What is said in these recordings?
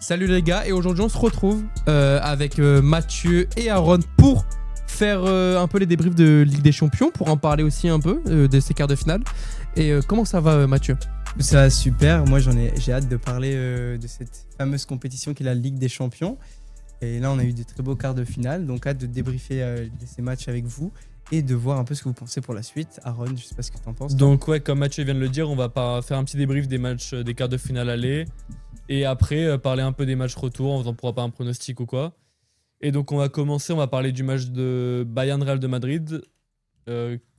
Salut les gars, et aujourd'hui on se retrouve avec Mathieu et Aaron pour faire un peu les débriefs de Ligue des Champions, pour en parler aussi un peu de ces quarts de finale. Et comment ça va Mathieu? Ça va super, moi j'ai hâte de parler de cette fameuse compétition qui est la Ligue des Champions. Et là on a eu des très beaux quarts de finale, donc hâte de débriefer ces matchs avec vous et de voir un peu ce que vous pensez pour la suite. Aaron, je sais pas ce que tu en penses. Donc ouais, comme Mathieu vient de le dire, on va faire un petit débrief des matchs des quarts de finale aller. Et après, parler un peu des matchs retour en faisant pourquoi pas un pronostic ou quoi. Et donc on va commencer, on va parler du match de Bayern Real de Madrid.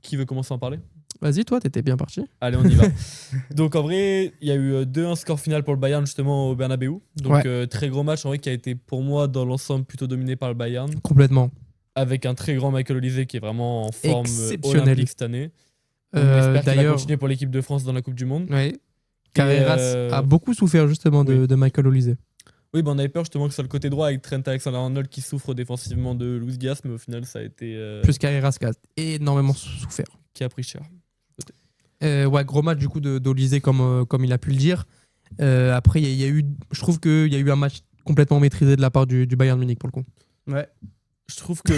Qui veut commencer à en parler? Vas-y, toi, t'étais bien parti. Allez, on y va. Donc en vrai, il y a eu 2-1 score final pour le Bayern justement au Bernabeu. Donc très gros match en vrai qui a été pour moi dans l'ensemble plutôt dominé par le Bayern. Complètement. Avec un très grand Michael Olise qui est vraiment en forme olympique cette année. On espère qu'il va continuer pour l'équipe de France dans la Coupe du Monde. Ouais. Carreras a beaucoup souffert justement de Michael Olise. Oui, on avait peur justement que ce soit le côté droit avec Trent Alexander-Arnold qui souffre défensivement de Luis Diaz, mais au final ça a été... Plus Carreras qui a énormément souffert. Qui a pris cher. Ouais, gros match du coup d'Olise comme il a pu le dire. Après, je trouve qu'il y a eu un match complètement maîtrisé de la part du Bayern Munich pour le coup. Ouais. Je trouve que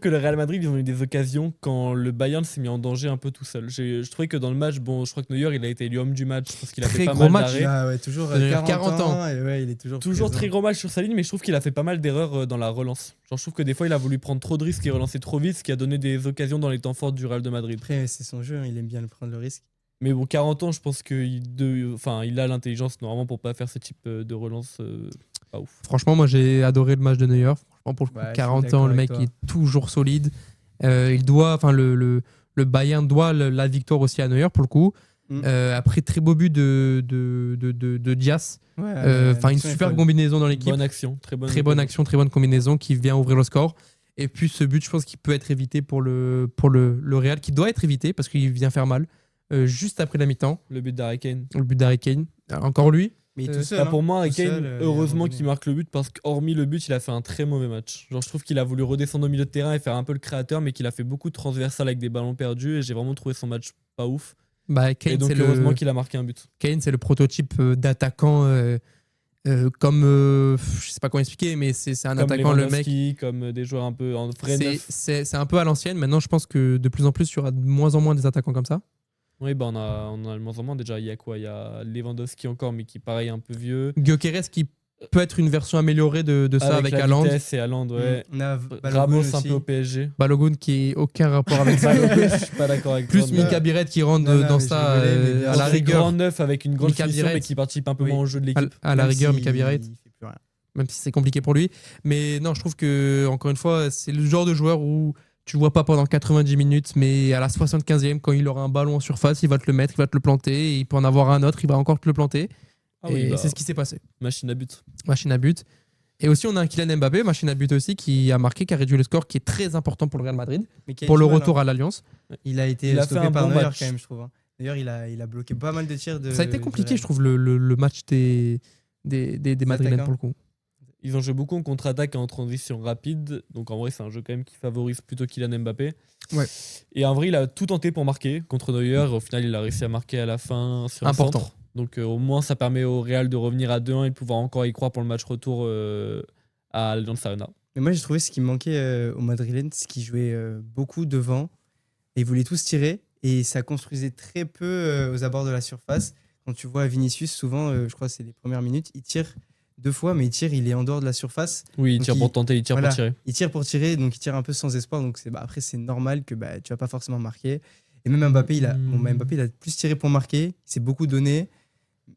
le Real Madrid, ils ont eu des occasions quand le Bayern s'est mis en danger un peu tout seul. Je trouvais que dans le match, je crois que Neuer, il a été élu homme du match parce qu'il a fait pas mal d'arrêts. Ah, toujours 40 ans. Et ouais, il est toujours très gros match sur sa ligne, mais je trouve qu'il a fait pas mal d'erreurs dans la relance. Genre, je trouve que des fois, il a voulu prendre trop de risques et relancer trop vite, ce qui a donné des occasions dans les temps forts du Real de Madrid. Après, c'est son jeu, il aime bien prendre le risque. Mais bon, 40 ans, je pense qu'il a l'intelligence normalement pour pas faire ce type de relance. Pas ouf. Franchement, moi j'ai adoré le match de Neuer. Franchement, pour le coup, 40 ans, le mec il est toujours solide. Le Bayern doit la victoire aussi à Neuer pour le coup. Après, très beau but de Diaz. Une super combinaison dans l'équipe. Bonne action, très bonne action, très bonne combinaison qui vient ouvrir le score. Et puis ce but, je pense qu'il peut être évité pour le Real, qui doit être évité parce qu'il vient faire mal. Juste après la mi-temps. Le but d'Harry Kane. Encore lui. Mais tout seul, pour moi, Harry Kane, heureusement qu'il marque le but parce qu'hormis le but, il a fait un très mauvais match. Genre, je trouve qu'il a voulu redescendre au milieu de terrain et faire un peu le créateur, mais qu'il a fait beaucoup de transversales avec des ballons perdus et j'ai vraiment trouvé son match pas ouf. Kane, et donc, heureusement qu'il a marqué un but. Kane, c'est le prototype d'attaquant comme. Je sais pas comment expliquer, mais c'est un comme attaquant, le mec. Comme des joueurs un peu en vrai neuf. C'est un peu à l'ancienne. Maintenant, je pense que de plus en plus, il y aura de moins en moins des attaquants comme ça. Oui, on a de moins en moins déjà. Il y a quoi? Il y a Lewandowski encore, mais qui pareil un peu vieux. Gyökeres qui peut être une version améliorée de ça avec Haaland. Et Haaland, ouais. On a Ramos un peu au PSG. Balogun qui n'a aucun rapport avec ça. Je suis pas d'accord avec toi. Plus Mika Biret qui rentre dans ça à la rigueur. Grand neuf avec une grande finition, mais qui participe un peu moins au jeu de l'équipe. À la rigueur, Mika Biret. Même si c'est compliqué pour lui. Mais non, je trouve que, encore une fois, c'est le genre de joueur où tu le vois pas pendant 90 minutes, mais à la 75e, quand il aura un ballon en surface, il va te le mettre, il va te le planter, et il peut en avoir un autre, il va encore te le planter. C'est ce qui s'est passé. Machine à but. Et aussi, on a un Kylian Mbappé, machine à but aussi, qui a marqué, qui a réduit le score, qui est très important pour le Real Madrid, pour le retour à l'Alliance. Il a été stoppé par Neuer quand même, je trouve. D'ailleurs, il a bloqué pas mal de tirs. Ça a été compliqué, je trouve, le match des Madrilènes pour le coup. Ils ont joué beaucoup en contre-attaque et en transition rapide. Donc en vrai, c'est un jeu quand même qui favorise plutôt Kylian Mbappé. Ouais. Et en vrai, il a tout tenté pour marquer contre Neuer. Au final, il a réussi à marquer à la fin sur un centre. Donc au moins, ça permet au Real de revenir à 2-1 et de pouvoir encore y croire pour le match retour à Allianz Arena. Mais moi, j'ai trouvé ce qui manquait aux Madrilènes, c'est qu'ils jouaient beaucoup devant et ils voulaient tous tirer. Et ça construisait très peu aux abords de la surface. Quand tu vois Vinicius, souvent, je crois que c'est les premières minutes, il tire 2 fois, mais il est en dehors de la surface. Oui, il tire pour tenter, il tire pour tirer. Il tire pour tirer, donc il tire un peu sans espoir. Donc après, c'est normal que tu vas pas forcément marquer. Et même Mbappé, il a plus tiré pour marquer. Il s'est beaucoup donné.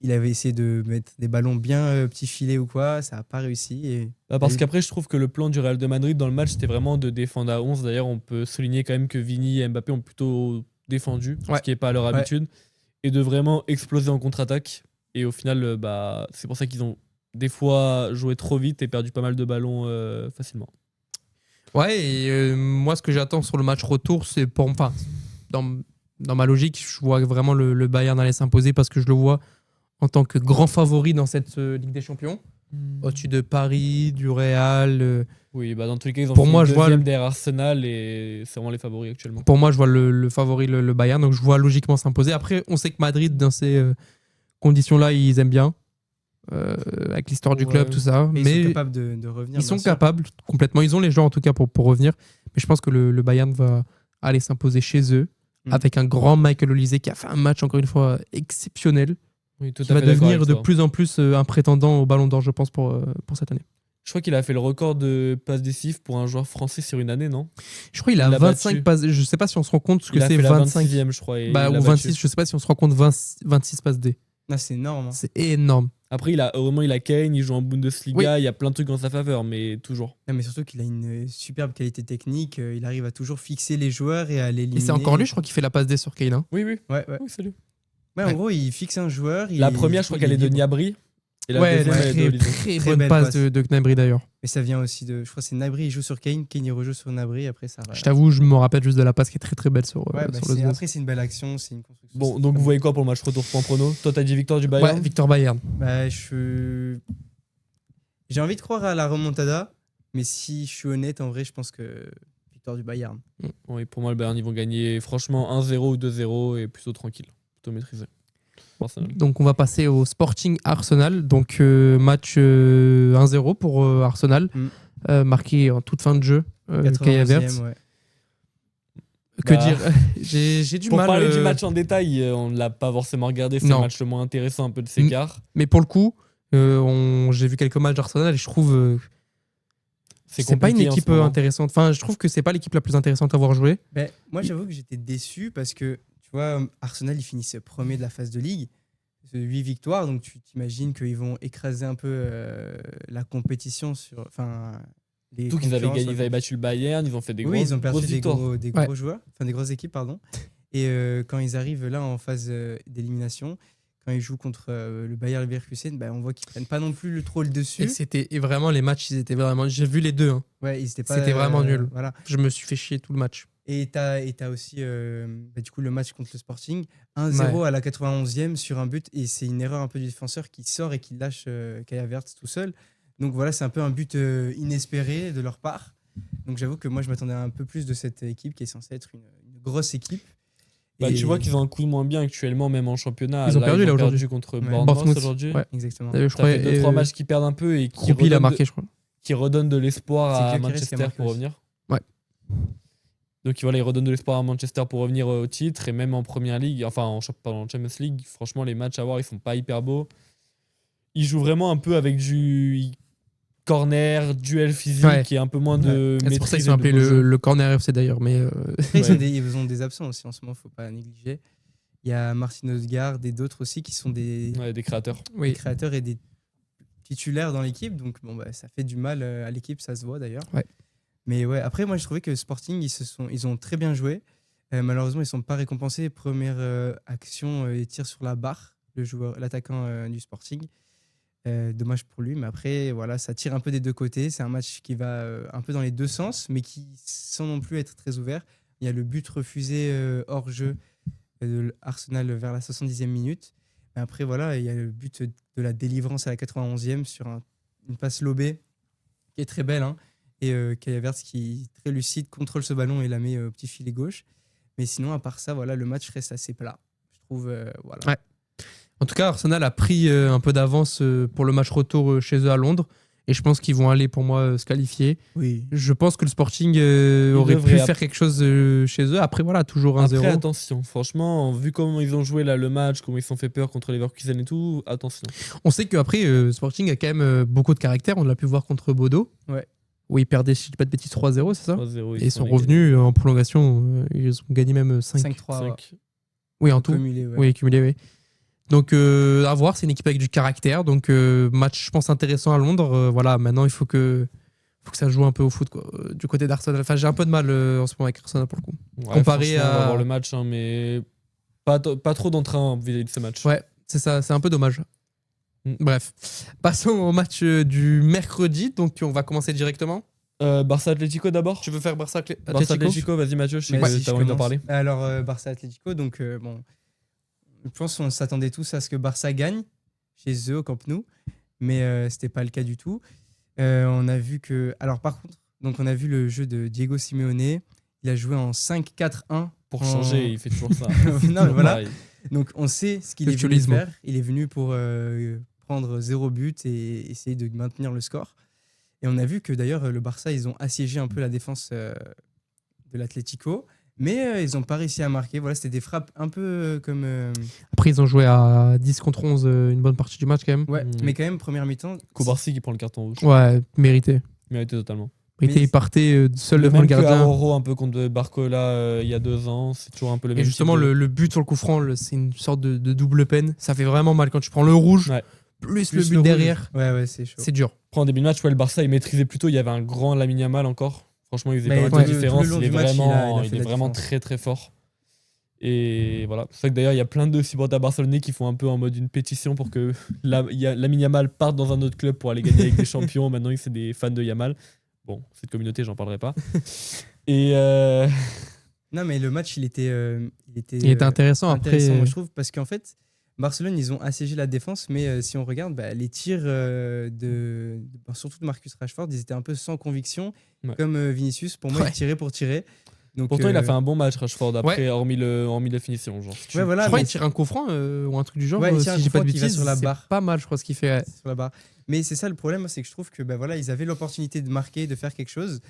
Il avait essayé de mettre des ballons bien petits filets ou quoi. Ça n'a pas réussi. Parce qu'après, je trouve que le plan du Real de Madrid dans le match, c'était vraiment de défendre à 11. D'ailleurs, on peut souligner quand même que Vini et Mbappé ont plutôt défendu, ce qui n'est pas à leur habitude. Et de vraiment exploser en contre-attaque. Et au final, c'est pour ça qu'ils ont des fois joué trop vite et perdu pas mal de ballons facilement. Ouais, et moi, ce que j'attends sur le match retour, c'est dans ma logique, je vois vraiment le Bayern aller s'imposer parce que je le vois en tant que grand favori dans cette Ligue des Champions. Au-dessus de Paris, du Real. Oui, dans tous les cas, ils ont pour fait moi, deuxième derrière Arsenal et c'est vraiment les favoris actuellement. Pour moi, je vois le favori, le Bayern, donc je vois logiquement s'imposer. Après, on sait que Madrid, dans ces conditions-là, ils aiment bien. avec l'histoire du club, tout ça. Mais mais ils sont capables de revenir. ils sont bien sûr. capables complètement. Ils ont les joueurs en tout cas pour revenir. Mais je pense que le Bayern va aller s'imposer chez eux avec un grand Michael Olise qui a fait un match encore une fois exceptionnel. Oui, tout Qui à va fait d'accord devenir avec de toi. plus en plus un prétendant au Ballon d'Or, je pense, pour cette année. Je crois qu'il a fait le record de passes décisives pour un joueur français sur une année, non? Je crois qu'il a Il l'a 25 battu. passes. Je sais pas si on se rend compte ce que Il a c'est fait la 25. 26e, je crois. Et Bah, il l'a ou battu. 26, je sais pas si on se rend compte 26 passes D. Ah, c'est énorme. Hein. C'est énorme. Après, heureusement, il a Kane, il joue en Bundesliga, il y a plein de trucs en sa faveur, mais toujours. Non, mais surtout qu'il a une superbe qualité technique. Il arrive à toujours fixer les joueurs et à l'éliminer. Et c'est encore lui, je crois, qui fait la passe D sur Kane. Hein. Oui, oui. Ouais. Oui, c'est lui. Ouais, en gros, il fixe un joueur. La première, je crois qu'elle est de Gnabry. Et la Ouais, deuxième, elle est de Olise. très Très bonne belle passe passe. de Gnabry d'ailleurs. Mais ça vient aussi de. Je crois que c'est Gnabry, il joue sur Kane. Kane, il rejoue sur Gnabry. Après, ça va. Je t'avoue, je me rappelle juste de la passe qui est très très belle sur, Ouais, bah, sur le c'est- Zos. après, c'est une belle action. C'est une construction. Bon, c'est donc très vous voyez quoi pour le match retour point prono? Toi, t'as dit victoire du Ouais, Bayern. Victor Bayern. Bah, j'ai envie de croire à la remontada. Mais si je suis honnête, en vrai, je pense que victoire du Bayern. Oui, pour moi, le Bayern, ils vont gagner franchement 1-0 ou 2-0 et plutôt tranquille, plutôt maîtrisé. Arsenal. Donc on va passer au Sporting Arsenal. Donc match 1-0 pour Arsenal, marqué en toute fin de jeu. Kai Havertz. 91e, ouais. Que Bah, dire J'ai du Pour mal. parler du match en détail, on ne l'a pas forcément regardé, c'est le Non. match le moins intéressant un peu de ces quarts. Mais pour le coup, j'ai vu quelques matchs d'Arsenal et je trouve c'est pas une compliqué en ce équipe moment. intéressante. Enfin, je trouve que c'est pas l'équipe la plus intéressante à avoir joué. Ben, moi, j'avoue que j'étais déçu parce que, tu vois, Arsenal, ils finissent premier de la phase de ligue. 8 victoires, donc tu t'imagines qu'ils vont écraser un peu la compétition sur. Enfin, les Surtout qu'ils avaient concurrences, gagné, ils avaient battu le Bayern, ils ont fait des Oui, ils ont perdu grosses des victoires. gros, Ouais. joueurs, enfin des grosses équipes, pardon. Et quand ils arrivent là en phase d'élimination, quand ils jouent contre le Bayer Leverkusen, ben, on voit qu'ils prennent pas non plus trop le dessus. Et vraiment, les matchs, ils étaient vraiment. J'ai vu les deux. Hein. Ouais, ils étaient pas. C'était vraiment nul. Voilà. Je me suis fait chier tout le match. Et t'as aussi du coup, le match contre le Sporting, 1-0 à la 91e sur un but, et c'est une erreur un peu du défenseur qui sort et qui lâche Kai Havertz tout seul. Donc voilà, c'est un peu un but inespéré de leur part. Donc j'avoue que moi, je m'attendais à un peu plus de cette équipe qui est censée être une grosse équipe. Bah, Et- tu vois qu'ils ont un coup de moins bien actuellement, même en championnat. Ils ont perdu, là, aujourd'hui. contre Ouais. Bournemouth Bournemouth, aujourd'hui. ouais. Exactement. Je Ça crois fait 2-3 matchs qui perdent un peu et Kroupi l'a marqué, je crois. qui redonnent de l'espoir C'est à Gyökeres qui a Manchester marqué pour aussi. revenir. Ouais. Donc voilà, ils redonnent de l'espoir à Manchester pour revenir au titre et même en Première Ligue, enfin en Champions League, franchement les matchs à voir ils sont pas hyper beaux. Ils jouent vraiment un peu avec du corner, duel physique Ouais. et un peu moins de C'est pour ça qu'ils maîtrise sont et de appelés beau jeu. le corner FC d'ailleurs. Mais Après, Ouais. ils ont des absents aussi en ce moment, faut pas négliger. Il y a Martin Odegaard et d'autres aussi qui sont des Ouais, des créateurs. des créateurs et des titulaires dans l'équipe. Donc bon, bah, ça fait du mal à l'équipe, ça se voit d'ailleurs. Ouais. Mais ouais, après, moi je trouvais que Sporting, ils ont très bien joué. Malheureusement, ils ne sont pas récompensés. Première action, ils tirent sur la barre, l'attaquant du Sporting. Dommage pour lui, mais après, voilà, ça tire un peu des deux côtés. C'est un match qui va un peu dans les deux sens, mais qui, sans non plus être très ouvert. Il y a le but refusé hors jeu de Arsenal vers la 70e minute. Mais après, voilà, il y a le but de la délivrance à la 91e sur une passe lobée qui est très belle. Hein, et Kai Havertz qui, très lucide, contrôle ce ballon et la met au petit filet gauche. Mais sinon, à part ça, voilà, le match reste assez plat. Je trouve, voilà. Ouais. En tout cas, Arsenal a pris un peu d'avance pour le match retour chez eux à Londres. Et je pense qu'ils vont aller, pour moi, se qualifier. Oui. Je pense que le Sporting aurait pu faire quelque chose chez eux. Après, voilà, toujours 1-0. Après, attention. Franchement, vu comment ils ont joué là, le match, comment ils se sont fait peur contre les Leverkusen et tout, attention. On sait qu'après, Sporting a quand même beaucoup de caractère. On l'a pu voir contre Bodo. Ouais. Où ils perdaient, si je dis pas de bêtises, 3-0, c'est ça 3-0, Et ils sont revenus en prolongation. Ils ont gagné même 5. 5-3. Oui, en tout. Cumulé, ouais. Oui, cumulé, oui. Donc, à voir, c'est une équipe avec du caractère. Donc, match, je pense, intéressant à Londres. Voilà, maintenant, il faut que ça joue un peu au foot, quoi, du côté d'Arsenal. Enfin, j'ai un peu de mal en ce moment avec Arsenal, pour le coup. Ouais, Comparé on va à. voir le match, hein, mais pas trop d'entrain vis-à-vis de ce match. Ouais, c'est ça, c'est un peu dommage. Bref, passons au match du mercredi. Donc, on va commencer directement. Barça Atlético d'abord. Tu veux faire Barça Barça Atlético, vas-y Mathieu, je sais Mais si que t'as je envie d'en commence. parler. Alors, Barça Atlético, donc bon, je pense qu'on s'attendait tous à ce que Barça gagne chez eux au Camp Nou, mais c'était pas le cas du tout. On a vu que, alors par contre, donc on a vu le jeu de Diego Simeone. Il a joué en 5-4-1 Pour changer, il fait toujours ça. Non, mais voilà. Pareil. Donc on sait ce qu'il est venu Culturisme. faire. Il est venu pour prendre 0 but et essayer de maintenir le score. Et on a vu que d'ailleurs, le Barça, ils ont assiégé un peu la défense de l'Atlético, mais ils n'ont pas réussi à marquer. Voilà, c'était des frappes un peu comme. Après, ils ont joué à 10 contre 11 une bonne partie du match quand même. Ouais, mais quand même, première mi-temps. Kubarsi qui prend le carton rouge. Ouais, mérité. Mérité totalement. Mérité, il partait seul devant le Même que gardien. Aroro, un peu contre Barcola il y a 2 ans, c'est toujours un peu le même. Et justement, le but sur le coup franc, c'est une sorte de double peine. Ça fait vraiment mal quand tu prends le rouge, plus le but derrière. Ouais, c'est chaud. C'est dur. Après, en début de match, le Barça, il maîtrisait plutôt. Il y avait un grand Lamine Yamal encore. Franchement, il faisait Mais pas mal de tout le différence. long Il est du match, vraiment, il a fait il est la vraiment différence. très très fort. Et voilà. C'est vrai que d'ailleurs, il y a plein de supporters barcelonais qui font un peu en mode une pétition pour que Lamine Yamal parte dans un autre club pour aller gagner avec des champions. Maintenant, c'est des fans de Yamal. Bon, cette communauté, j'en parlerai pas. Et Non, mais le match, il était intéressant après. moi, je trouve, parce qu'en fait, Barcelone, ils ont assiégé la défense, mais si on regarde, les tirs surtout de Marcus Rashford, ils étaient un peu sans conviction, comme Vinicius. Pour moi, il tirait pour tirer. Donc, pourtant, il a fait un bon match, Rashford, après, hormis la finition. Genre, voilà, je crois qu'il tire un coup franc ou un truc du genre. Il tire si j'ai pas de qui va bêtises, sur la c'est barre. pas mal, je crois, ce qu'il fait. Sur la barre. Mais c'est ça le problème, c'est que je trouve que voilà, ils avaient l'opportunité de marquer, de faire quelque chose.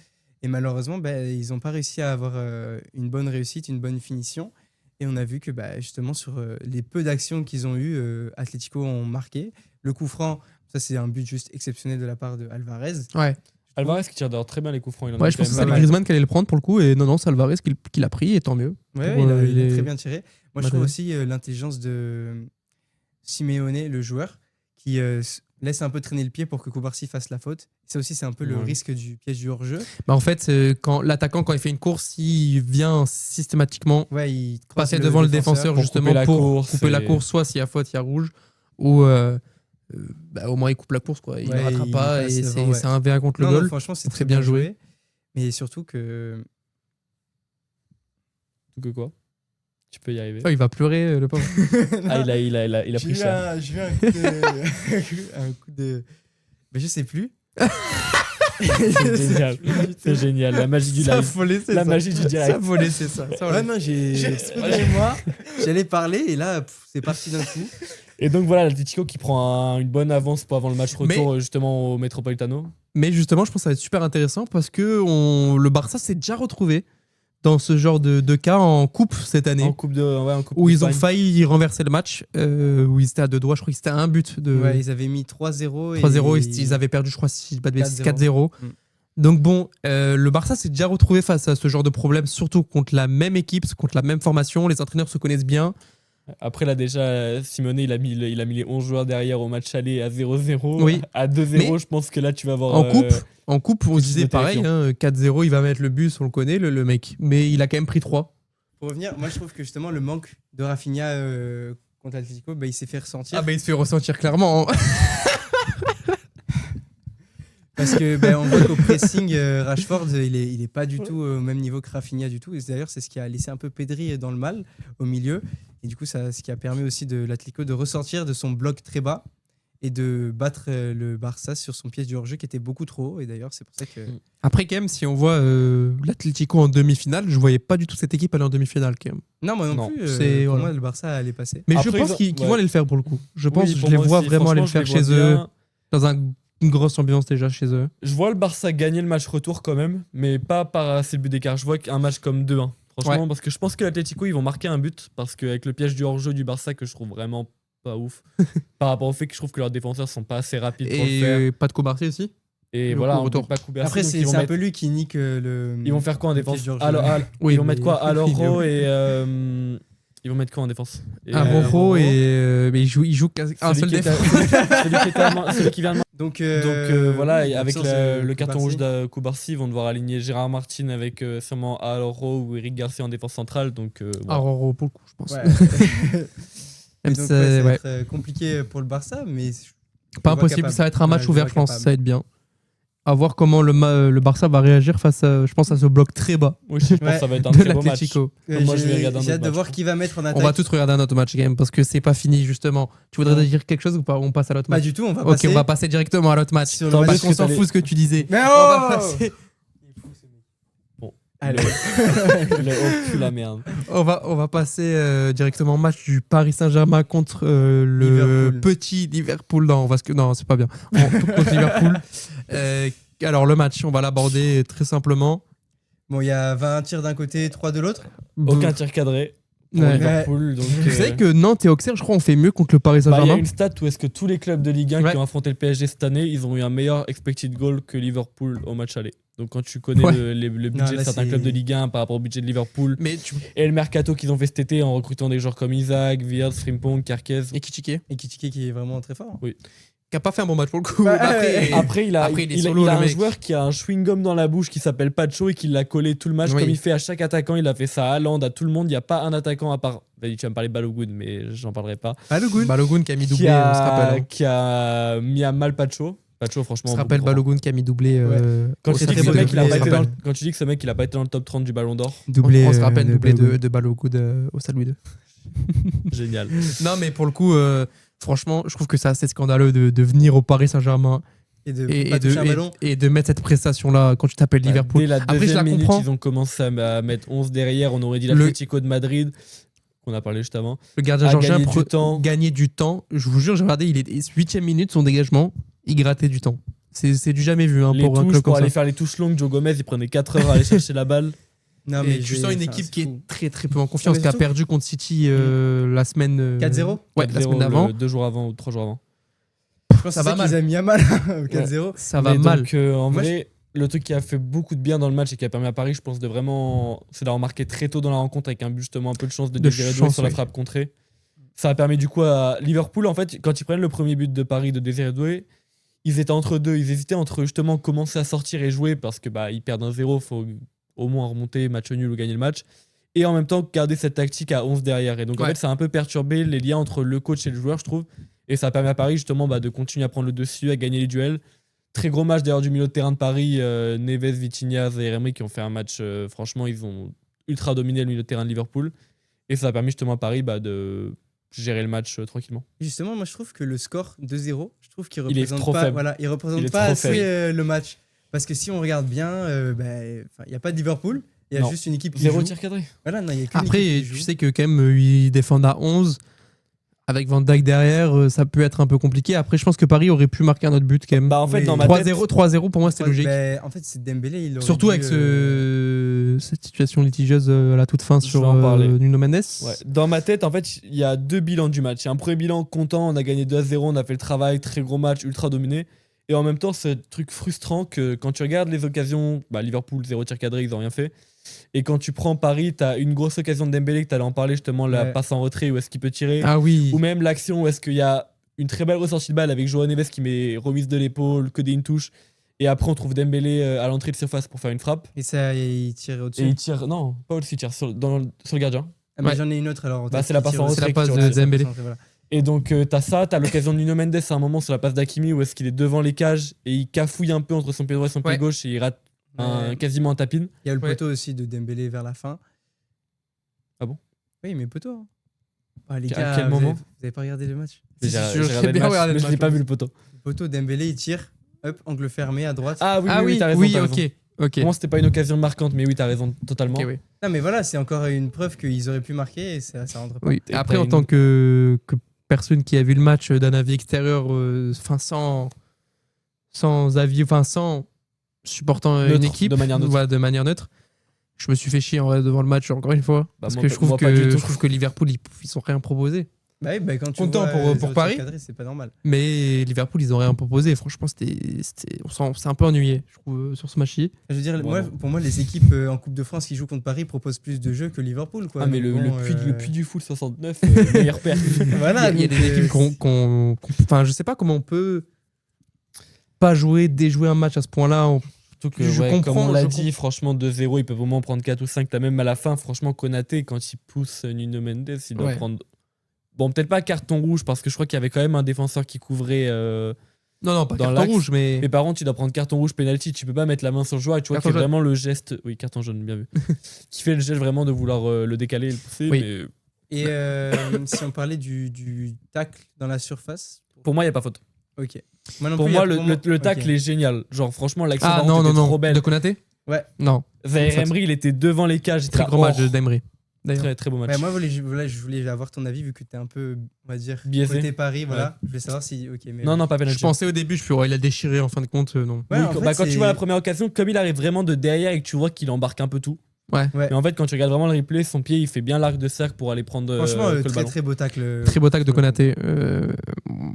Et malheureusement, ils n'ont pas réussi à avoir une bonne réussite, une bonne finition. Et on a vu que justement, sur les peu d'actions qu'ils ont eues, Atlético ont marqué. Le coup franc, ça c'est un but juste exceptionnel de la part de Alvarez. Ouais. Alvarez qui tire d'ailleurs très bien les coups francs. Ouais, je pense que c'est Griezmann qui allait le prendre pour le coup. Et non, c'est Alvarez qui l'a pris, et tant mieux. Ouais, il a très bien tiré. Moi, je trouve aussi l'intelligence de Simeone, le joueur, qui laisse un peu traîner le pied pour que Kubarsi fasse la faute. Ça aussi, c'est un peu le risque du piège du hors-jeu. En fait, quand l'attaquant, quand il fait une course, il vient systématiquement il passer devant le défenseur justement pour couper la course. Soit s'il y a faute, il y a rouge. Ou au moins, il coupe la course. Quoi. Il ne rattrape pas. Et c'est un 1v1 contre le goal. Franchement, c'est très bien joué. Mais surtout que... Que quoi? Tu peux y arriver. Oh, il va pleurer, le pauvre. Il a pris ça. J'ai eu un coup de... Mais je sais plus. C'est génial. C'est génial. La magie du live. La magie du direct. Ça volait, c'est ça. Ouais, non, j'ai explosé moi. J'allais parler et là, c'est parti d'un coup. Et donc voilà, l'Atlético qui prend une bonne avance pour avant le match retour justement au Metropolitano. Mais justement, je pense que ça va être super intéressant parce que le Barça s'est déjà retrouvé dans ce genre de cas en coupe cette année. En coupe où ils ont failli renverser le match, où ils étaient à 2 doigts. Je crois que c'était un but. Ouais, ils avaient mis 3-0. 3-0 et ils avaient perdu, je crois, si je dis pas de bêtises, 4-0. Donc bon, le Barça s'est déjà retrouvé face à ce genre de problème, surtout contre la même équipe, contre la même formation. Les entraîneurs se connaissent bien. Après, là, déjà, Simone, il a mis les 11 joueurs derrière au match aller à 0-0. Oui. À 2-0, je pense que là, tu vas voir... En coupe, on se disait pareil, 4-0, il va mettre le but, on le connaît, le mec. Mais il a quand même pris 3. Pour revenir, moi, je trouve que justement, le manque de Rafinha contre l'Atlético, il s'est fait ressentir. Il se fait ressentir clairement. Parce que on voit qu'au pressing, Rashford, il est pas du tout au même niveau que Rafinha du tout. Et d'ailleurs, c'est ce qui a laissé un peu Pedri dans le mal au milieu. Et du coup, ce qui a permis aussi de l'Atlético de ressortir de son bloc très bas et de battre le Barça sur son piège du hors-jeu qui était beaucoup trop haut. Et d'ailleurs, c'est pour ça que... Après, quand même, si on voit l'Atlético en demi-finale, je voyais pas du tout cette équipe aller en demi-finale, quand même. Non, moi non plus. Pour moi, le Barça allait passer. Mais après, je pense qu'ils vont aller le faire pour le coup. Je pense que je les vois vraiment aller le faire chez eux, dans une grosse ambiance déjà chez eux. Je vois le Barça gagner le match retour quand même, mais pas par assez de buts d'écart. Je vois un match comme 2-1. Franchement, parce que je pense que l'Atlético, ils vont marquer un but, parce qu'avec le piège du hors-jeu du Barça, que je trouve vraiment pas ouf, par rapport au fait que je trouve que leurs défenseurs sont pas assez rapides pour le faire. Et pas de Kubarsi aussi. Et voilà, on pas Kubarsi. Après, c'est un peu lui qui nique le... Ils vont faire quoi en défense? Ils vont mettre quoi? Aroro et... Ils vont mettre quoi en défense? Aroro et... Mais il joue un seul défense. Celui qui vient de... Donc voilà, avec le carton rouge de Kubarsi, ils vont devoir aligner Gérard Martin avec sûrement Aroro ou Eric Garcia en défense centrale. Donc, Aroro pour le coup, je pense. Ouais. Donc, ça va être compliqué pour le Barça, mais... Pas impossible, ça va être un match ouvert, je pense, ça va être bien. À voir comment le Barça va réagir face à, je pense, à ce bloc très bas. Oui, je pense que ça va être un très beau match. Moi, j'ai hâte de voir qui va mettre en attaque. On va tous regarder un autre match game parce que c'est pas fini justement. Tu voudrais dire quelque chose ou pas? On passe à l'autre match. Pas du tout, on va passer. Ok, on va passer directement à l'autre match. Parce qu'on s'en fout ce que tu disais. Mais on va passer. Allez. Le haut pue la merde. On va passer directement au match du Paris Saint-Germain contre le Liverpool. petit Liverpool. Non, c'est pas bien. Contre Liverpool. Alors, le match, on va l'aborder très simplement. Bon, il y a 20 tirs d'un côté, 3 de l'autre. Aucun tir cadré pour Ouais. Liverpool. Donc, Vous savez que Nantes et Auxerre, je crois, ont fait mieux contre le Paris il y a Saint-Germain. une stat où est-ce que tous les clubs de Ligue 1 Ouais. qui ont affronté le PSG cette année, ils ont eu un meilleur expected goal que Liverpool au match aller. Donc quand tu connais Ouais. le budget de là, certains c'est- clubs de Ligue 1 par rapport au budget de Liverpool Mais et le mercato qu'ils ont fait cet été en recrutant des joueurs comme Isaac, Wirtz, Frimpong, Carquez. Et Kitike, Et Kitike qui est vraiment très fort. qui a pas fait un bon match pour le coup. Ouais, Mais ouais. Après, il a, Après, il est il a- solo, il a le un mec. joueur qui a un chewing-gum dans la bouche qui s'appelle Pacho et qui l'a collé tout le match Oui. comme il fait à chaque attaquant. Il a fait ça à Haaland, à tout le monde. Il n'y a pas un attaquant à part. Tu vas me parler de Balogun, mais j'en parlerai pas. Balogun qui a mis doublé, qui, on se a, rappelle. Hein. qui a mis à mal Pacho. Pacho, On franchement. se rappelle beaucoup trop fort. Balogun qui a mis doublé. Quand au tu dis que Stade ce de mec, il a Doublé, pas on se été dans le- rappelle. quand tu dis que ce mec, il a pas été dans le top 30 du Ballon d'Or, Doublé. On se rappelle doublé Balogun. de Balogun au Stade Louis II. génial. Non, mais pour le coup, franchement, je trouve que c'est assez scandaleux de venir au Paris Saint-Germain Et de et, pas et de, toucher un ballon. et de mettre cette prestation-là quand tu t'appelles Liverpool. Dès la Après, je deuxième la minute, comprends. ils ont commencé à mettre 11 derrière. On aurait dit Le- l'Atlético de Madrid, qu'on a parlé juste avant. Le gardien à georgien gagner du temps. gagnait du temps. Je vous jure, j'ai regardé, il est 8ème minute, son dégagement, il grattait du temps. C'est du jamais vu hein, Les pour un touches, club pour comme aller ça. faire les touches longues, Joe Gomez, il prenait 4 heures à aller chercher la balle. Non, Et tu sens une équipe qui est très très peu en confiance, mais qui a surtout- perdu contre City la semaine. 4-0. Ouais, la semaine d'avant. 2 jours avant ou 3 jours avant. Je pense Ça que va c'est ça mal. qu'ils a mis à mal au 4-0. Ça va Mais mal. donc, en Moi, vrai, le truc qui a fait beaucoup de bien dans le match et qui a permis à Paris, je pense, de vraiment. C'est d'avoir marqué très tôt dans la rencontre avec un but, justement, un peu de chance de Désiré Doué chance, sur la oui. frappe contrée. Ça a permis du coup à Liverpool, en fait, quand ils prennent le premier but de Paris de Désiré Doué, ils étaient entre deux. Ils hésitaient entre justement commencer à sortir et jouer parce que ils perdent 1-0, faut au moins remonter, match nul ou gagner le match. Et en même temps, garder cette tactique à 11 derrière. Et donc, en Ouais. fait, ça a un peu perturbé les liens entre le coach et le joueur, je trouve. Et ça a permis à Paris, justement, de continuer à prendre le dessus, à gagner les duels. Très gros match d'ailleurs du milieu de terrain de Paris. Neves, Vitinha, Zaïre-Emery qui ont fait un match, franchement, ils ont ultra dominé le milieu de terrain de Liverpool. Et ça a permis justement à Paris de gérer le match tranquillement. Justement, moi je trouve que le score 2-0, je trouve qu'il Il est représente trop pas, faible. voilà, il représente Il est pas trop assez faible. le match. Parce que si on regarde bien, il n'y a pas de Liverpool, il y a Non. juste une équipe qui 0 joue. tir cadré. Voilà, non, il y a qu'une Après, équipe qui tu joue. sais que quand même, ils défendent à 11. Avec Van Dijk derrière, ça peut être un peu compliqué. Après, je pense que Paris aurait pu marquer un autre but quand même. En fait, Oui. dans ma tête, 3-0 pour moi, c'était logique. En fait, c'est Dembélé. Il aurait Surtout dû, avec cette situation litigieuse à la toute fin Je sur vais en parler. Nuno Mendes. ouais. Dans ma tête, en fait, il y a 2 bilans du match. Il y a un premier bilan content, on a gagné 2-0, on a fait le travail, très gros match, ultra dominé. Et en même temps, c'est un truc frustrant que quand tu regardes les occasions, Liverpool, 0 tir cadré, ils n'ont rien fait. Et quand tu prends Paris, tu as une grosse occasion de Dembélé, que tu allais en parler justement, la Ouais. passe en retrait, où est-ce qu'il peut tirer. Ah oui. Ou même l'action où est-ce qu'il y a une très belle ressortie de balle avec Joao Neves qui met remise de l'épaule, que une touche. Et après, on trouve Dembélé à l'entrée de surface pour faire une frappe. Et ça, il tire Et au-dessus. il tire, non, pas au-dessus, il tire sur le gardien. Ah, mais Ouais. j'en ai une autre alors. en Bah, tête c'est la qui passe tire en au-dessus. C'est la retrait passe qui de tire. Dembélé. Voilà. Et donc, t'as ça, t'as l'occasion de Nuno Mendes à un moment sur la passe d'Hakimi où est-ce qu'il est devant les cages et il cafouille un peu entre son pied droit et son pied Ouais. gauche et il rate Ouais. quasiment un tapin. Il y a le Ouais. poteau aussi de Dembélé vers la fin. Ah bon? Oui, mais poteau. Hein. Ah, les À gars, quel vous moment avez- Vous avez pas regardé le match? Mais Si, j'ai si, j'ai je regardé sais le bien match, regarder le mais je l'ai match, pas oui. vu le poteau. Le poteau, Dembélé, il tire. Hop, angle fermé à droite. Ah oui, Ah oui, oui, t'as raison. oui, t'as raison. ok. Pour moi, c'était pas une occasion marquante, mais oui, t'as raison totalement. Ok, oui. Non, mais voilà, c'est encore une preuve qu'ils auraient pu marquer et ça rentre pas. Oui. Et Après, t'as en une- tant que personne qui a vu le match d'un avis extérieur, sans avis, sans supportant une Neutre, équipe, de manière neutre. voilà, de manière neutre, je me suis fait chier en vrai devant le match encore une fois. Parce moi, que je trouve moi, pas du que, tout. je trouve que Liverpool, ils ont rien proposé. Bah oui, quand tu Content vois, pour zéro tir Paris. cadré, c'est pas normal. Mais Liverpool, ils ont rien proposé. Franchement, on s'est un peu ennuyé, je trouve, sur ce match-ci. Je veux dire, Vraiment. pour moi, les équipes en Coupe de France qui jouent contre Paris proposent plus de jeux que Liverpool. Quoi. Ah, mais Donc le bon, puits du full 69, meilleur père. Voilà, Il y a donc, des équipes enfin, je sais pas comment on peut pas déjouer un match à ce point-là. Surtout que, Je comme comprends, on l'a je dit, franchement, 2-0, ils peuvent au moins prendre 4 ou 5. Là, même à la fin, franchement, Konaté, quand il pousse Nuno Mendes, il doit Ouais. prendre. Bon, peut-être pas carton rouge, parce que je crois qu'il y avait quand même un défenseur qui couvrait. Non, pas Dans carton l'axe. rouge, mais. Mais par contre, tu dois prendre carton rouge, penalty. Tu peux pas mettre la main sur le joueur et tu vois Carton qu'il fait jaune. vraiment le geste. Oui, carton jaune, bien vu. Qui fait le geste vraiment de vouloir le décaler et le pousser. Oui. Mais Et si on parlait du tacle dans la surface, pour moi, il n'y a pas faute. ok. Moi non Pour plus, moi, il y a le tacle ok. est génial. Genre, franchement, l'action Ah par contre, non, était non, trop non. belle. De Konaté Ouais. Non. Zaire Emery, il était devant les cages. Très gros match d'Emery. Très, très beau match. Ouais, moi, je voulais avoir ton avis vu que t'es un peu, on va dire, biaisé. Côté Paris, voilà. Je voulais savoir si. Ok, mais Non, pas penalty. Je pensais au début, il a déchiré en fin de compte, non. Ouais, Oui, en fait, quand tu vois la première occasion, comme il arrive vraiment de derrière et que tu vois qu'il embarque un peu tout. Ouais. Mais en fait, quand tu regardes vraiment le replay, son pied, il fait bien l'arc de cercle pour aller prendre Franchement, le très ballon. très beau tacle. Très beau tacle de Konaté.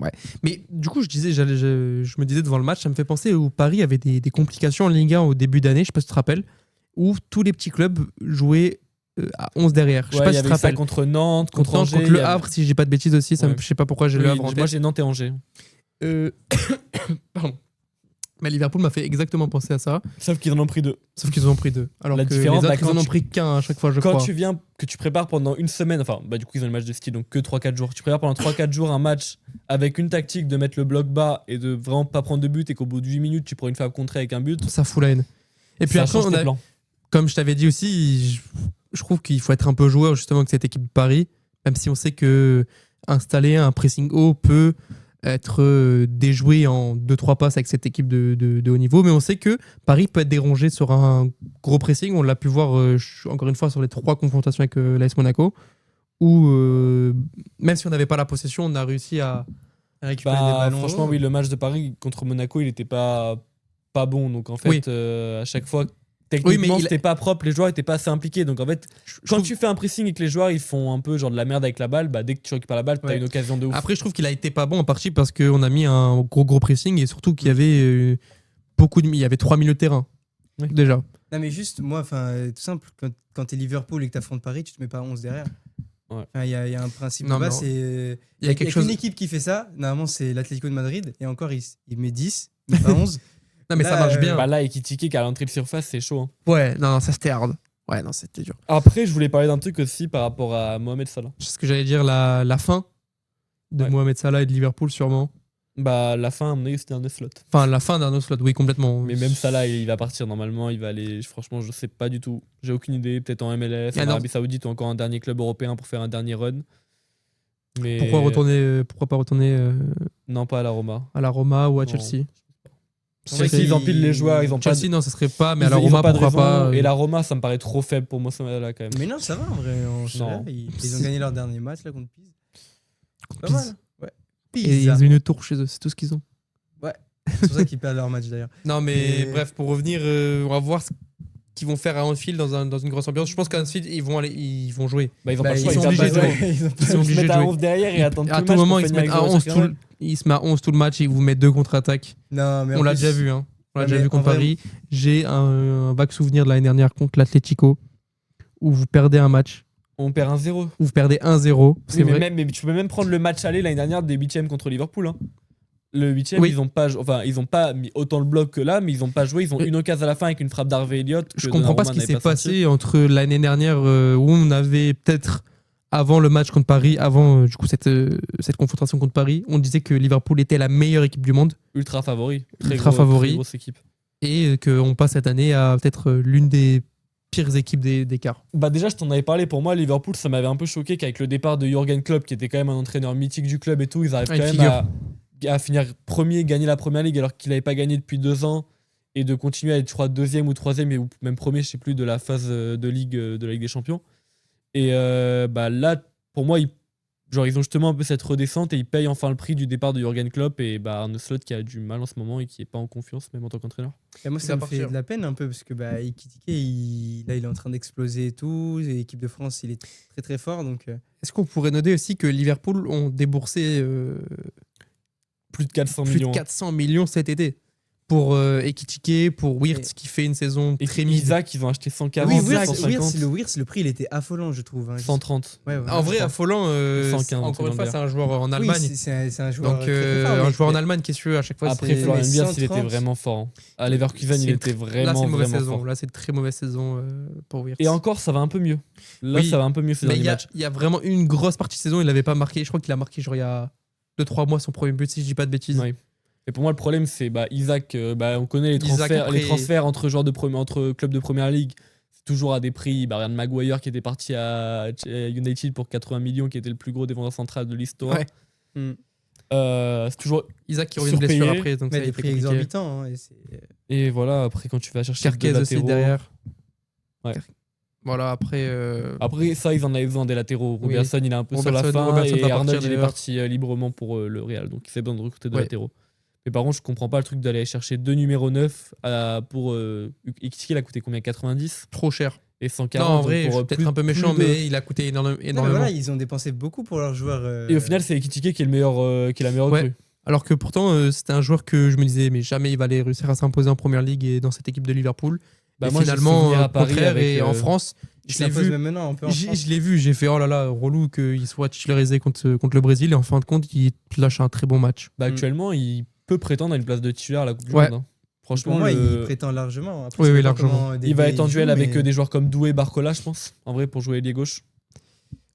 Ouais. Mais du coup, je me disais devant le match, ça me fait penser où Paris avait des complications en Ligue 1 au début d'année, je sais pas si tu te rappelles, où tous les petits clubs jouaient à 11 derrière. Je sais pas il y si tu te avait ça rappelles. contre Nantes, contre Angers. Contre le Havre, si je dis pas de bêtises aussi, Ouais. je sais pas pourquoi j'ai le Havre en Moi, tête. j'ai Nantes et Angers. Pardon. Mais Liverpool m'a fait exactement penser à ça. Sauf qu'ils en ont pris 2. Sauf qu'ils en ont pris 2. Alors La que différence, les autres, quand ils en ont tu- pris qu'un à chaque fois, je Quand crois. tu viens, que tu prépares pendant une semaine, enfin, du coup, ils ont le match de ski, donc que 3-4 jours. Tu prépares pendant 3-4 jours un match avec une tactique de mettre le bloc bas et de vraiment pas prendre de but et qu'au bout de 8 minutes, tu prends une frappe contrée avec un but. Ça fout la haine. Et puis Ça après, change tes plans. comme je t'avais dit aussi, je trouve qu'il faut être un peu joueur justement avec cette équipe de Paris, même si on sait que installer un pressing haut peut être déjoué en 2-3 passes avec cette équipe de haut niveau, mais on sait que Paris peut être dérangé sur un gros pressing. On l'a pu voir encore une fois sur les 3 confrontations avec l'AS Monaco, où même si on n'avait pas la possession, on a réussi à récupérer des ballons. Franchement, oui, le match de Paris contre Monaco, il était pas bon. Donc en fait, Oui. À chaque fois, techniquement, mais c'était pas propre, les joueurs étaient pas assez impliqués. Donc en fait, quand trouve- tu fais un pressing et que les joueurs ils font un peu genre de la merde avec la balle, bah dès que tu récupères la balle, t'as Ouais. une occasion de ouf. Après, je trouve qu'il a été pas bon en partie parce qu'on a mis un gros pressing et surtout qu'il y avait il y avait 3 milieux de terrain. Oui. Déjà. Non, mais juste, moi, tout simple, quand t'es Liverpool et que t'affrontes Paris, tu te mets pas à 11 derrière. Ouais. Il y a un principe Non, de base, mais c'est. il y a quelque chose. Une équipe qui fait ça, normalement, c'est l'Atlético de Madrid, et encore, il met 10, mais pas 11. Non, mais Là, ça marche bien. Bah là, Ekitike à l'entrée de surface, c'est chaud. Hein. Ouais, non, ça c'était hard. Ouais, non, c'était dur. Après, je voulais parler d'un truc aussi par rapport à Mohamed Salah. C'est ce que j'allais dire, la fin de Ouais. Mohamed Salah et de Liverpool, sûrement. Bah la fin, à mon avis, c'était un slot. Enfin, la fin d'un autre slot, oui, complètement. Mais même Salah, il va partir normalement, il va aller. Franchement, je sais pas du tout. J'ai aucune idée. Peut-être en MLS, en non. Arabie Saoudite ou encore un dernier club européen pour faire un dernier run. Mais Pourquoi pas retourner non, pas à la Roma. à la Roma ou à Non. Chelsea Chelsea, ils empilent les joueurs, ils ont pas. Chelsea, non, ça serait pas, mais à ils- la ils ont Roma, pas de pourquoi raison. pas Et la Roma, ça me paraît trop faible pour moi, là quand même. Mais non, ça va en vrai. Non. Ils ont gagné leur dernier match là contre Pise. Pas Pise. mal. Ouais. Et Pise. ils ont une tour chez eux, c'est tout ce qu'ils ont. C'est pour ça qu'ils perdent leur match d'ailleurs. Non, mais Mais- bref, pour revenir, on va voir ce qu'ils vont faire à Anfield dans une grosse ambiance. Je pense qu'à Anfield, ils vont jouer. Bah, ils ont Bah, pas le choix, ils sont perdent obligés pas de le jouer. choix. Ils sont Ils obligés se de mettent à jouer. 11 derrière et attendent tout À le tout match moment, pour ils se finir mettent avec à 0 11 chacun. ils se mettent à 11 tout le match et ils vous mettent 2 contre-attaques. Non, mais On en l'a plus- déjà vu, hein. On l'a Ouais, déjà mais vu contre en vrai- Paris. J'ai un vague souvenir de l'année dernière contre l'Atlético où vous perdez un match, On perd 1-0. où vous perdez 1-0. C'est Oui, vrai. mais tu peux même prendre le match aller l'année dernière des 8e contre Liverpool. Hein. Le 8e, Oui. ils ont pas mis autant le bloc que là, mais ils ont pas joué. Ils ont Oui. une occasion à la fin avec une frappe d'Harvey Elliott. Je comprends pas ce qui s'est passé entre l'année dernière où on avait peut-être avant le match contre Paris, avant du coup cette confrontation contre Paris, on disait que Liverpool était la meilleure équipe du monde Ultra favori. Ultra favori. Très grosse équipe. et qu'on passe cette année à peut-être l'une des pires équipes des quarts. Bah déjà, je t'en avais parlé. Pour moi, Liverpool, ça m'avait un peu choqué qu'avec le départ de Jürgen Klopp, qui était quand même un entraîneur mythique du club et tout, ils arrivent Ah, quand une même à finir premier, gagner la première ligue alors qu'il n'avait pas gagné depuis 2 ans et de continuer à être, je crois, 2e ou 3e ou même premier, je sais plus, de la phase de ligue de la Ligue des Champions. Et bah là, pour moi, ils ont justement un peu cette redescente et ils payent enfin le prix du départ de Jürgen Klopp et bah Arne Slot qui a du mal en ce moment et qui est pas en confiance même en tant qu'entraîneur. Et moi, Il ça va me fait partir. de la peine un peu parce que bah, Ekitike, là, il est en train d'exploser et tout. Et l'équipe de France, il est très très fort. Donc, Est-ce qu'on pourrait noter aussi que Liverpool ont déboursé Plus de 400 plus millions. de 400 millions cet été pour Ekitike, pour Wirtz qui fait une saison Et très mise. Isaac, ils ont acheté 140, oui, 150, le prix, il était affolant, je trouve. Hein. 130. Ouais, ouais. En vrai, affolant, 115, encore une fois, c'est c'est un joueur en Oui, Allemagne. c'est un joueur. Donc très, très fort, un mais- joueur en Allemagne qui est sûr à chaque fois. Après, c'est- Florian mais Wirtz, il était 130. vraiment fort. Hein. À Leverkusen, il c'est- était Là, vraiment, c'est une mauvaise vraiment saison. fort. Là, c'est une très mauvaise saison pour Wirtz. Et encore, ça va un peu mieux. Là, Oui, ça va un peu mieux ces Mais derniers il y a- matchs. il y a vraiment une grosse partie de saison, il n'avait pas marqué. Je crois qu'il a marqué genre il y a 2-3 mois son premier but, si je dis pas de bêtises. Ouais. Et pour moi, le problème, c'est Isaac. On connaît les Isaac, transferts, après- les transferts entre clubs de première ligue. C'est toujours à des prix. Regarde Maguire qui était parti à United pour 80 millions, qui était le plus gros défenseur central de l'histoire. Ouais. Hmm. C'est toujours Isaac qui revient de surpayé. blessure après, donc Mais ça a des été prix compliqué. exorbitants. Hein, Et voilà, après, quand tu vas chercher Kerkez des aussi latéraux. derrière. Ouais. Voilà, après. Après, ça, ils en avaient besoin des latéraux. Oui. Robertson, il est un peu sur la Robertson fin. va Et partir, Arnold, il est d'ailleurs. parti librement pour le Real. Donc, il fait besoin de recruter des Ouais. latéraux. Mais par contre, je comprends pas le truc d'aller chercher 2 numéros 9 pour. Ekitike, il a coûté combien? 90 Trop cher. et 140. Non, en donc vrai, je pour suis peut-être plus- un peu méchant, plus de- mais il a coûté Non, mais énormément. voilà, ils ont dépensé beaucoup pour leurs joueurs. Et au final, c'est Ekitike qui est le meilleur, qui est la meilleure Ouais. recrue. Alors que pourtant, c'était un joueur que je me disais, mais jamais il va aller réussir à s'imposer en première ligue et dans cette équipe de Liverpool. Bah, et moi, j'ai finalement, souvenir au à Paris contraire, avec, et en France, ils je l'ai s'imposent vu. même maintenant un peu en France. Je l'ai vu, j'ai fait oh là là, relou qu'il soit titularisé contre le Brésil et en fin de compte, il lâche un très bon match. Bah, actuellement, il peut prétendre à une place de titulaire à la Coupe du Ouais. Monde. Hein. Pour Franchement, moi, le- il prétend largement. Après, Oui, ça oui, dépend largement. comment il Dembélé va être en joue, duel avec mais- des joueurs comme Doué, Barcola, je pense. En vrai, pour jouer ailier gauche.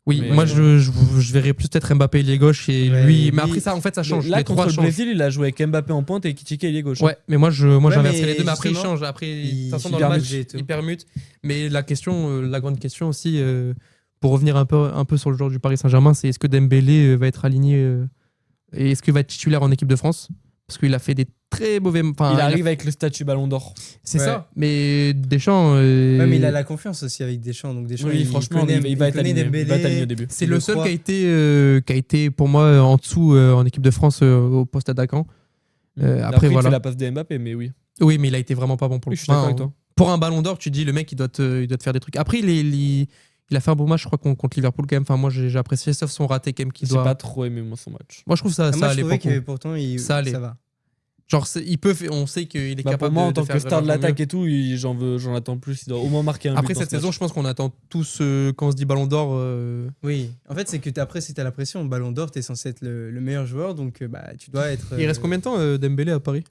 Oui, Mais- moi je verrais plus peut-être Mbappé ailier gauche et Ouais, lui. Mais lui- après ça, en fait, ça change. Là, Les contre trois le changent. Brésil, il a joué avec Mbappé en pointe et Ekitike ailier gauche. Ouais, mais moi Ouais, j'inverserais mais les deux. Mais après, il justement, change. Après, de il toute façon, dans le permute match, et tout. il permute. Mais la question, la grande question aussi, pour revenir un peu sur le joueur du Paris Saint-Germain, c'est est-ce que Dembélé va être aligné et est-ce qu'il va être titulaire en équipe de France? Parce qu'il a fait des très mauvais. Enfin, Il arrive avec le statut Ballon d'Or. C'est Ouais. ça. Mais Deschamps. Ouais, mais il a la confiance aussi avec Deschamps. Donc Deschamps, Oui, franchement, il va être aligné. Il va être aligné au début. C'est il le le seul croit. qui a été pour moi en dessous en équipe de France au poste attaquant. Après il voilà. fait la passe des Mbappé, mais oui. Oui, mais il a été vraiment pas bon pour Oui, le je suis d'accord Enfin, avec toi. Pour un ballon d'or, tu dis le mec il doit te faire des trucs. Après il a fait un bon match, je crois, contre Liverpool quand même. Enfin, moi j'ai apprécié, sauf son raté quand même qui J'ai doit. pas trop aimé moi son match. Moi je trouve ça Moi, je allait trouvais beaucoup. que pourtant, Ça allait. ça va. Genre on sait qu'il est Bah, pour capable moi, en de tant faire que star de largement l'attaque mieux. et tout, j'en attends plus. Il doit au moins marquer un but. Après dans cette ce saison, match. je pense qu'on attend tous quand on se dit ballon d'or. Oui, en fait, c'est que après, si t'as la pression, au Ballon d'Or, t'es censé être le meilleur joueur, donc bah, tu dois être. Il reste combien de temps Dembélé à Paris?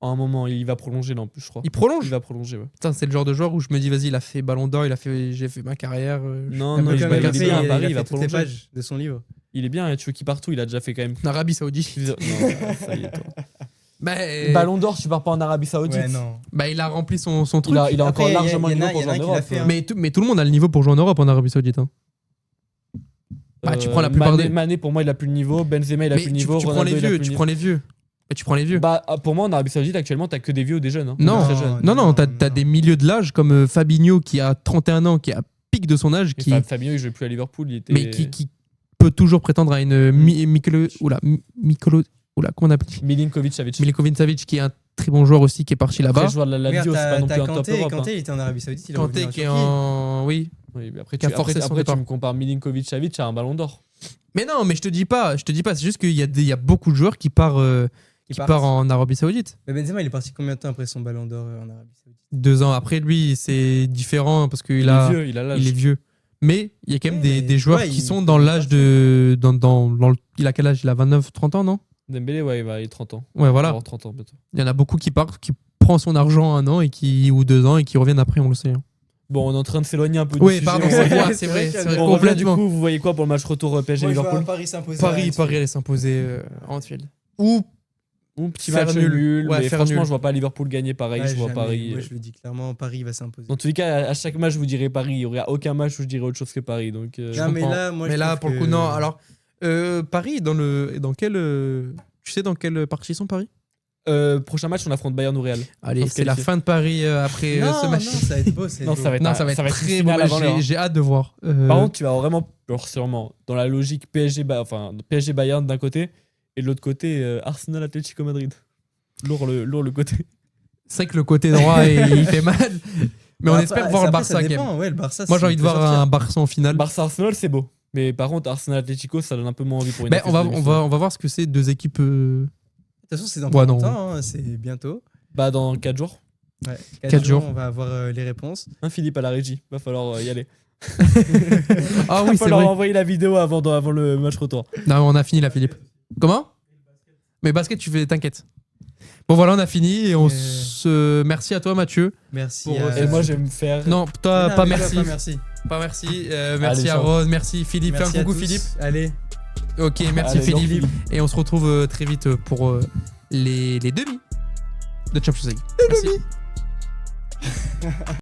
À un moment, il va prolonger là en plus, je crois. Il prolonge? Il va prolonger, ouais. Putain, c'est le genre de joueur où je me dis, vas-y, il a fait ballon d'or, j'ai fait ma carrière. Non, Un non, peu il comme va Mbappé, bien à il Paris, a il va fait toutes les prolonger. pages de son livre. Il est bien, hein, tu veux qu'il partout, il a déjà fait quand même. En Arabie Saoudite. Non, ça y est, toi. Bah, Ballon d'Or, tu pars pas en Arabie Saoudite. Ouais, non. bah, il a rempli son truc. Il a Après, encore y a- largement y le en a- niveau pour y en a jouer en qui l'a Europe. fait, hein. Mais tout le monde a le niveau pour jouer en Europe en Arabie Saoudite. Hein. Bah, tu prends la plupart des. Mané, pour moi, il a plus le niveau. Benzema, il a Mais plus le tu niveau. prends Ronaldo, les il a vieux, plus le tu niveau. prends les vieux. Et tu prends les vieux. Bah, pour moi, en Arabie Saoudite, actuellement, t'as que des vieux ou des jeunes. Hein. Non. Très jeunes. Non, t'as non. des milieux de l'âge comme Fabinho qui a 31 ans, qui a pic de son âge, Et qui, Fabinho, il jouait plus à Liverpool. Il était... mais qui peut toujours prétendre à une Mikolo. Oula, comment on appelle Milinkovic-Savic. Milinkovic-Savic, qui est un très bon joueur aussi, qui est parti là-bas. Après, joueur de la Lazio, c'est pas non plus un top Kanté, Europe. Kanté, il était en Arabie Saoudite. Il est revenu Kanté en qui est Turquie. en. Oui. Oui, mais après, Qui a forcé son après, tu départ. me compares Milinkovic-Savic à un ballon d'or. Mais non, mais je te dis pas. C'est juste qu'il y a beaucoup de joueurs qui partent en Arabie Saoudite. Mais Benzema, il est parti combien de temps après son Ballon d'Or en Arabie Saoudite? 2 ans après, lui, c'est différent parce qu'il Il a. est vieux, il a l'âge. Il est vieux. Mais il y a quand même Ouais, des joueurs ouais, qui il- sont dans l'âge de. Il a quel âge? Il a 29, 30 ans, non? Dembélé, ouais, il va avoir 30 ans. Ouais, Il va voilà. avoir 30 ans bientôt. Il y en a beaucoup qui partent, qui prend son argent 1 an ou 2 ans et qui reviennent après, on le sait. Hein. Bon, on est en train de s'éloigner un peu du Oui, sujet. pardon, On c'est revient- vrai, c'est vrai. C'est vrai, on revient du complètement. coup, vous voyez quoi pour le match retour PSG-Liverpool? Paris s'imposer. Paris allait s'imposer à Anfield. Ou Ou petit faire match nul. nul, Ouais, mais faire franchement, nul. je vois pas Liverpool gagner pareil. Je vois Paris. Moi, je le dis clairement, Paris va s'imposer. Dans tous les cas, à chaque match, je vous dirai Paris. Il n'y aurait aucun match où je dirais autre chose que Paris. Donc, Non, mais comprends. là, moi, Mais je là, trouve pour le coup, que- non. Alors, Paris, dans quel. Tu sais dans quelle partie ils sont, Paris? prochain match, on affronte Bayern ou Real. Allez, Faut se c'est la qualifier. fin de Paris après Non, ce match. non, ça va être beau. Non, ça va être- Non, ça va ça être va être très finale bon. avant l'heure. J'ai hâte de voir. Par contre, tu vas vraiment, alors sûrement, dans la logique PSG Bayern d'un côté et de l'autre côté Arsenal Atlético Madrid. Lourd le côté. c'est vrai que le côté droit, il fait mal. Mais on Après, espère voir le après, Barça ça quand dépend, même. ouais, le Barça, Moi, j'ai ça envie de peut voir sortir. un Barça en finale. Barça Arsenal, c'est beau. Mais par contre, Arsenal Atlético, ça donne un peu moins envie pour une Ben, affiche on de va demi-finale. voir ce que c'est deux équipes. De toute façon, c'est dans Ouais, pas non. longtemps, hein, c'est bientôt. Bah, dans 4 jours. Ouais, 4 jours. On va avoir les réponses. Philippe à la régie. Va falloir y aller. Ah Va oui, c'est falloir vrai. envoyer la vidéo avant le match retour. Non, on a fini là, Philippe. Comment? Mais basket, t'inquiète. Bon, voilà, on a fini et on se. Merci à toi, Mathieu. Merci. Pour, Et moi, je vais me faire. Non, toi, Non, pas mais toi, merci. pas merci. Pas merci. Merci Allez, à ciao. Rose, merci Philippe. Merci Fais un à coucou, tous. Philippe. Allez. Ok, merci Allez, donc, Philippe. Et on se retrouve très vite pour les demi de Champions League. Merci.